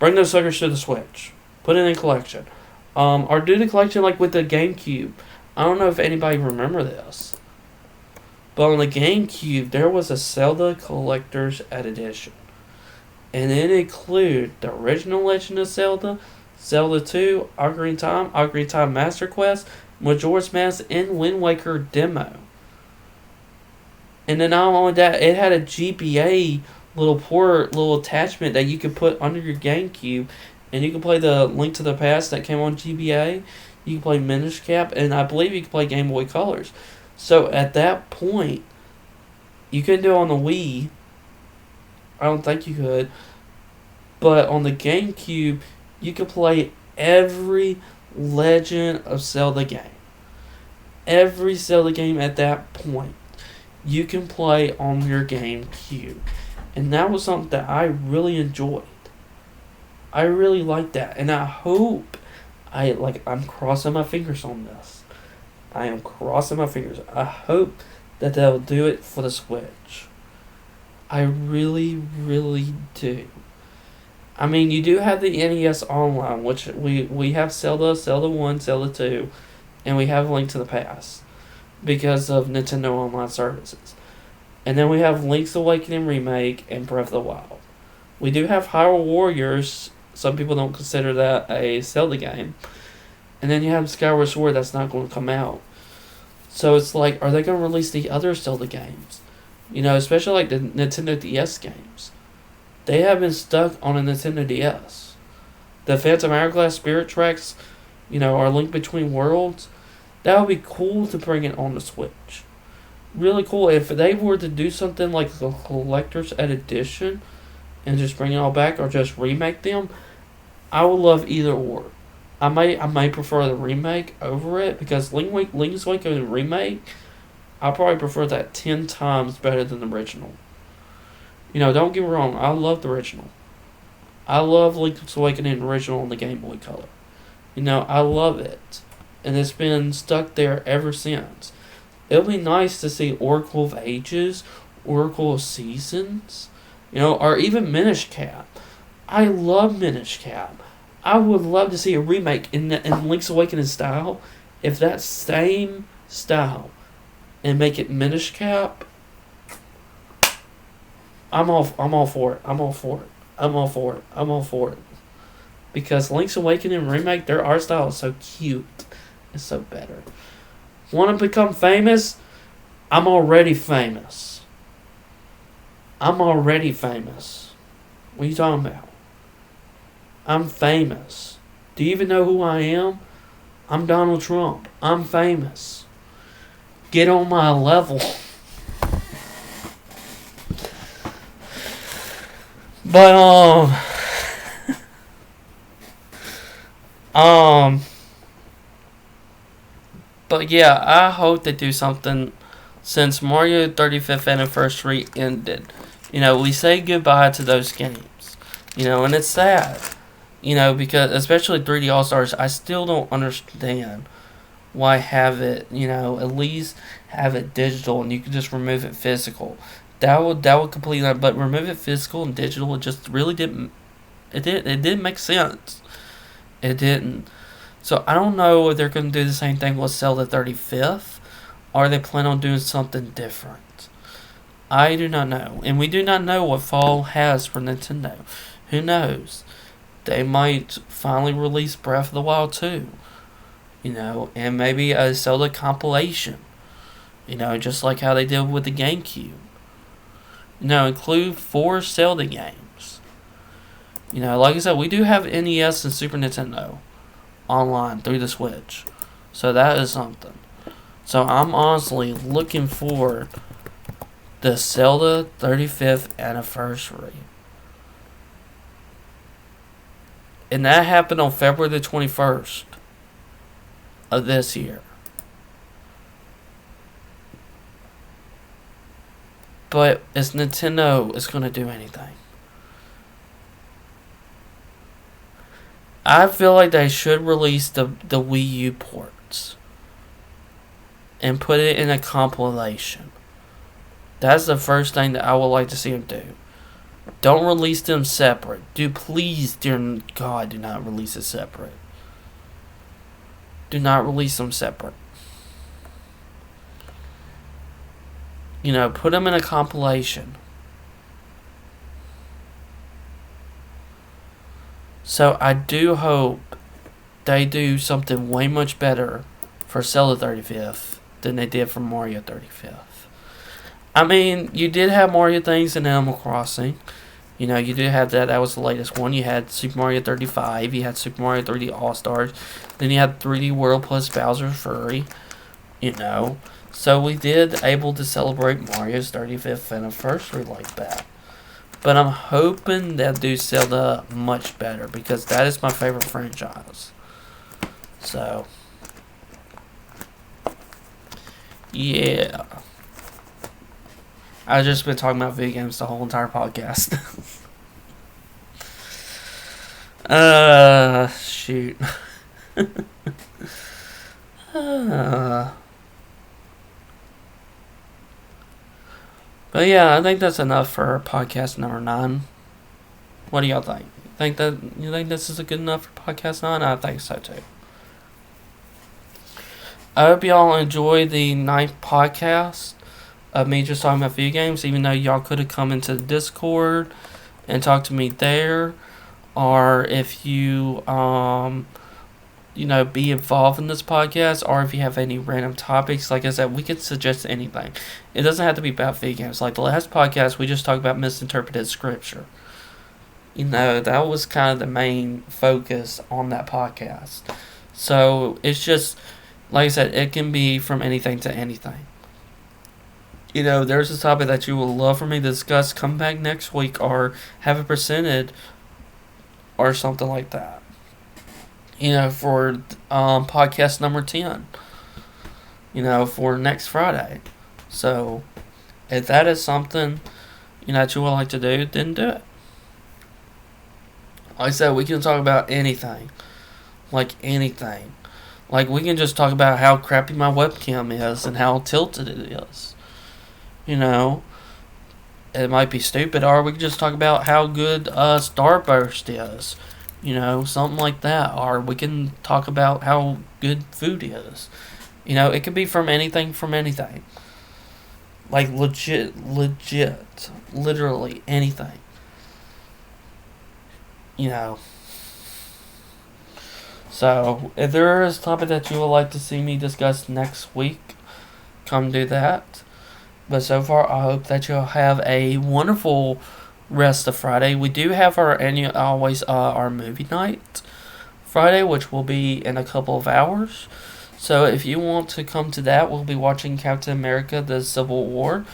bring those suckers to the Switch. Put it in collection. Or do the collection like with the GameCube. I don't know if anybody remember this, but on the GameCube there was a Zelda Collector's Edition, and it included the original Legend of Zelda, Zelda 2, Ocarina of Time Master Quest, Majora's Mask, and Wind Waker demo. And then not only that, it had a GBA little attachment that you could put under your GameCube, and you can play the Link to the Past that came on GBA. You can play Minish Cap, and I believe you can play Game Boy Colors. So at that point, you couldn't do it on the Wii. I don't think you could. But on the GameCube, you could play every Legend of Zelda game. Every Zelda game at that point, you can play on your GameCube. And that was something that I really enjoyed. I really like that. And I hope, I'm crossing my fingers on this. I am crossing my fingers. I hope that they'll do it for the Switch. I really, really do. I mean, you do have the NES Online, which we have Zelda 1, Zelda 2, and we have Link to the Past because of Nintendo Online services. And then we have Link's Awakening Remake and Breath of the Wild. We do have Hyrule Warriors. Some people don't consider that a Zelda game. And then you have Skyward Sword that's not going to come out. So it's like, are they going to release the other Zelda games? You know, especially like the Nintendo DS games. They have been stuck on a Nintendo DS. The Phantom Hourglass Spirit Tracks, you know, are Link Between Worlds. That would be cool to bring it on the Switch. Really cool. If they were to do something like a collector's edition and just bring it all back or just remake them, I would love either or. I may prefer the remake over it because Link's Awakening remake, I probably prefer that 10 times better than the original. You know, don't get me wrong, I love the original. I love Link's Awakening original on the Game Boy Color. You know, I love it. And it's been stuck there ever since. It'll be nice to see Oracle of Ages, Oracle of Seasons, you know, or even Minish Cap. I love Minish Cap. I would love to see a remake in Link's Awakening style. If that same style and make it Minish Cap, I'm all for it. I'm all for it. Because Link's Awakening remake, their art style is so cute. It's so better. Want to become famous? I'm already famous. What are you talking about? I'm famous. Do you even know who I am? I'm Donald Trump. I'm famous. Get on my level. But but yeah, I hope they do something since Mario 35th anniversary ended. You know, we say goodbye to those games. You know, and it's sad. You know, because especially 3D All-Stars, I still don't understand why have it, you know, at least have it digital and you can just remove it physical. That would completely, but remove it physical and digital, it just really didn't, it didn't make sense. It didn't. So I don't know if they're going to do the same thing with Zelda 35th, or they plan on doing something different. I do not know. And we do not know what fall has for Nintendo. Who knows? They might finally release Breath of the Wild 2. You know, and maybe a Zelda compilation. You know, just like how they did with the GameCube. You know, include 4 Zelda games. You know, like I said, we do have NES and Super Nintendo online through the Switch. So that is something. So I'm honestly looking for the Zelda 35th anniversary. And that happened on February the 21st of this year. But is Nintendo is going to do anything? I feel like they should release the Wii U ports and put it in a compilation. That's the first thing that I would like to see them do. Don't release them separate. Please, dear God, do not release it separate. Do not release them separate. Put them in a compilation. So I do hope they do something way much better for Zelda 35th than they did for Mario 35th. I mean, you did have Mario things in Animal Crossing. You did have that. That was the latest one. You had Super Mario 35. You had Super Mario 3D All-Stars. Then you had 3D World plus Bowser's Fury. So we did able to celebrate Mario's 35th anniversary like that. But I'm hoping they'll do Zelda much better because that is my favorite franchise. So, yeah. I've just been talking about video games the whole entire podcast. Shoot. But yeah, I think that's enough for podcast number 9. What do y'all think? You think this is a good enough for podcast 9? I think so too. I hope y'all enjoy the 9th podcast of me just talking about video games, even though y'all could have come into the Discord and talked to me there, or if you be involved in this podcast, or if you have any random topics. Like I said, we could suggest anything. It doesn't have to be about video games. Like the last podcast, we just talked about misinterpreted scripture. That was kind of the main focus on that podcast. So it's just, like I said, it can be from anything to anything. There's a topic that you would love for me to discuss, come back next week, or have it presented, or something like that. For podcast number 10. For next Friday. So, if that is something, that you would like to do, then do it. Like I said, we can talk about anything. Like anything. Like, we can just talk about how crappy my webcam is and how tilted it is. It might be stupid, or we can just talk about how good Starburst is. Something like that. Or we can talk about how good food is. It could be from anything. Like legit, literally anything. So, if there is a topic that you would like to see me discuss next week, come do that. But so far, I hope that you'll have a wonderful rest of Friday. We do have our our movie night Friday, which will be in a couple of hours. So if you want to come to that, we'll be watching Captain America: The Civil War.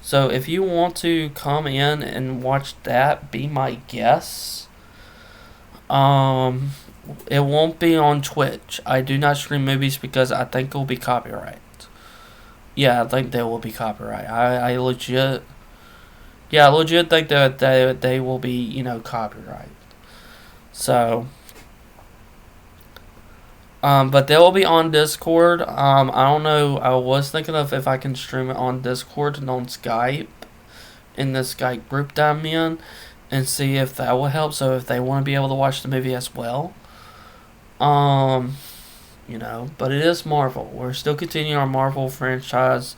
So if you want to come in and watch that, be my guest. It won't be on Twitch. I do not stream movies because I think it will be copyright. Yeah, I think there will be copyright. I legit think that they will be, copyright. So, but they will be on Discord. I don't know. I was thinking of if I can stream it on Discord and on Skype, in the Skype group that I'm in, and see if that will help. So if they want to be able to watch the movie as well. But it is Marvel. We're still continuing our Marvel franchise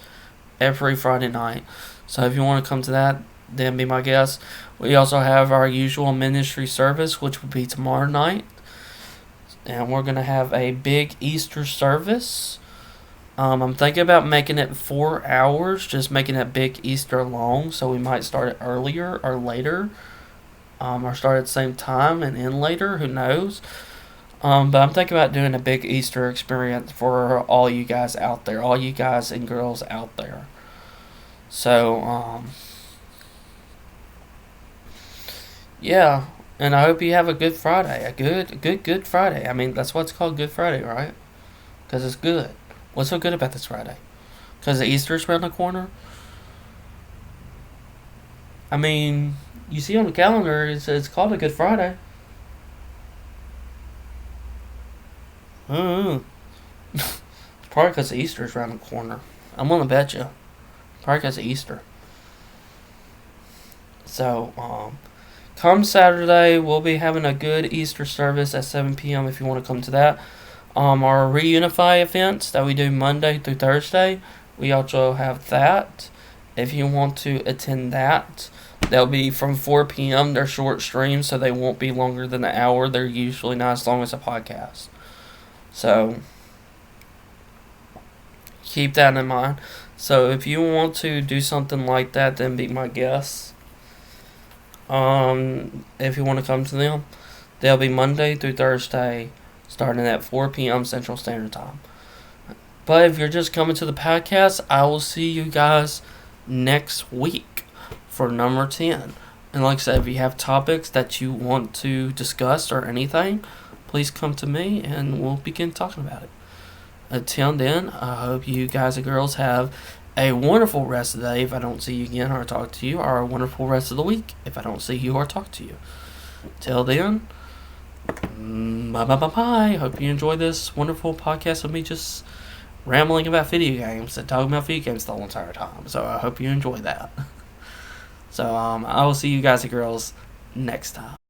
every Friday night. So if you want to come to that, then be my guest. We also have our usual ministry service, which will be tomorrow night. And we're going to have a big Easter service. I'm thinking about making it 4 hours, just making it big Easter long. So we might start it earlier or later. Or start at the same time and end later. Who knows? But I'm thinking about doing a big Easter experience for all you guys out there. All you guys and girls out there. So, yeah. And I hope you have a good Friday. A good Friday. I mean, that's what it's called, Good Friday, right? Because it's good. What's so good about this Friday? Because the Easter's around the corner? I mean, you see on the calendar, it's called a Good Friday. It's probably because Easter's around the corner. I'm gonna bet you. Probably because of Easter. So, come Saturday, we'll be having a good Easter service at 7 p.m. if you want to come to that. Our Reunify events that we do Monday through Thursday, we also have that. If you want to attend that, they'll be from 4 p.m. They're short streams, so they won't be longer than an hour. They're usually not as long as a podcast. So, keep that in mind. So, if you want to do something like that, then be my guest. If you want to come to them, they'll be Monday through Thursday, starting at 4 p.m. Central Standard Time. But if you're just coming to the podcast, I will see you guys next week for number 10. And like I said, if you have topics that you want to discuss or anything, please come to me and we'll begin talking about it. Until then, I hope you guys and girls have a wonderful rest of the day if I don't see you again or talk to you, or a wonderful rest of the week if I don't see you or talk to you. Till then, bye. Hope you enjoy this wonderful podcast of me just rambling about video games and talking about video games the whole entire time. So I hope you enjoy that. So I will see you guys and girls next time.